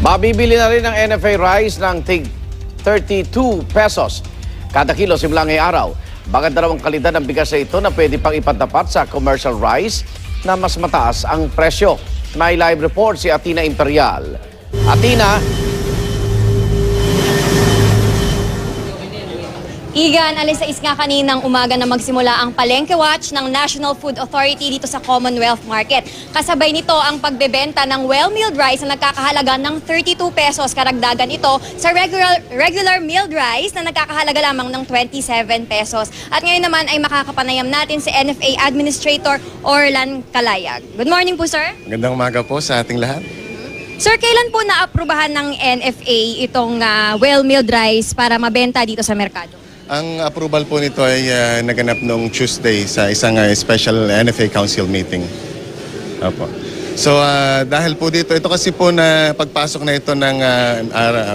Mabibili na rin ang NFA rice ng tig 32 pesos kada kilo simula ngayong araw. Bagad dalawang kalidad ng bigas na ito na pwede pang ipagtapat sa commercial rice na mas mataas ang presyo. May live report si Atina Imperial. Atina. Igan, alis 6 nga kaninang umaga na magsimula ang Palengke Watch ng National Food Authority dito sa Commonwealth Market. Kasabay nito ang pagbebenta ng well-milled rice na nagkakahalaga ng 32 pesos. Karagdagan ito sa regular milled rice na nagkakahalaga lamang ng 27 pesos. At ngayon naman ay makakapanayam natin si NFA Administrator Orlan Calayag. Good morning po, sir. Magandang umaga po sa ating lahat. Sir, kailan po naaprubahan ng NFA itong well-milled rice para mabenta dito sa merkado? Ang approval po nito ay naganap noong Tuesday sa isang special NFA Council meeting. Opo. So dahil po dito, ito kasi po na pagpasok na ito ng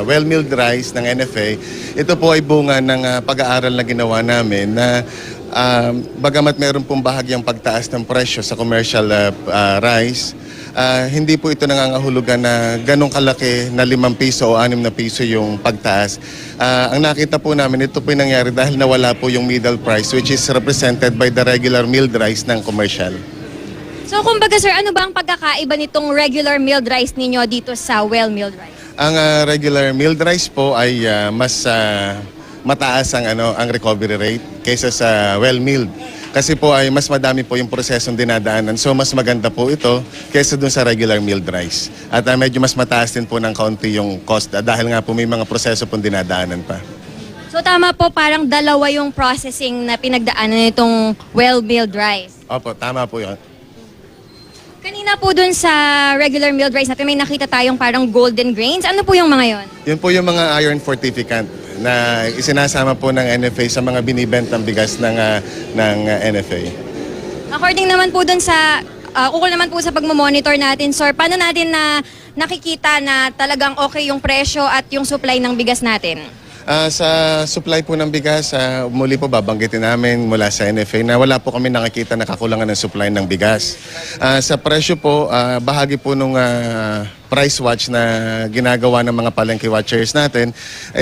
well-milled rice ng NFA, ito po ay bunga ng pag-aaral na ginawa namin na bagamat meron pong bahagyang pagtaas ng presyo sa commercial rice, hindi po ito nangangahulugan na ganong kalaki na 5 piso o 6 na piso yung pagtaas. Ang nakita po namin, ito po yung nangyari dahil nawala po yung middle price which is represented by the regular milled rice ng commercial. So kumbaga sir, ano ba ang pagkakaiba nitong regular milled rice ninyo dito sa well-milled rice? Ang regular milled rice po ay mas mataas ang recovery rate kaysa sa well-milled. Kasi po ay mas madami po yung prosesong dinadaanan. So mas maganda po ito kaysa dun sa regular milled rice. At medyo mas mataas din po ng kaunti yung cost dahil nga po may mga proseso pong dinadaanan pa. So tama po, parang dalawa yung processing na pinagdaanan nitong well-milled rice. Opo, tama po yun. Kanina po dun sa regular milled rice natin, may nakita tayong parang golden grains. Ano po yung mga yon? Yun po yung mga iron fortificant na isinasama po ng NFA sa mga binibentang bigas ng NFA. According naman po dun sa, ukol naman po sa pagmamonitor natin, sir, paano natin na nakikita na talagang okay yung presyo at yung supply ng bigas natin? Sa supply po ng bigas, muli po babanggitin namin mula sa NFA na wala po kami nakikita na kakulangan ng supply ng bigas. Sa presyo po, bahagi po nung price watch na ginagawa ng mga palengke watchers natin,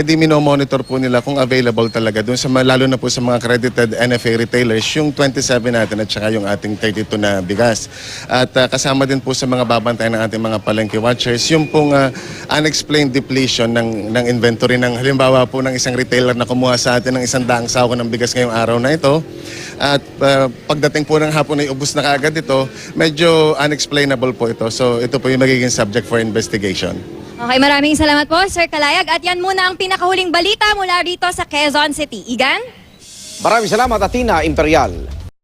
di minomonitor po nila kung available talaga doon sa lalo na po sa mga credited NFA retailers yung 27 natin at saka yung ating 32 na bigas. At kasama din po sa mga babantayan ng ating mga palengke watchers yung pong unexplained depletion ng inventory ng halimbawa po ng isang retailer na kumuha sa atin ng 100 sako ng bigas ngayong araw na ito. At pagdating po ng hapon ay ubos na kaagad ito, medyo unexplainable po ito. So ito po yung magiging subject for investigation. Okay, maraming salamat po, Sir Calayag. At yan muna ang pinakahuling balita mula rito sa Quezon City. Igan? Maraming salamat, Atina Imperial.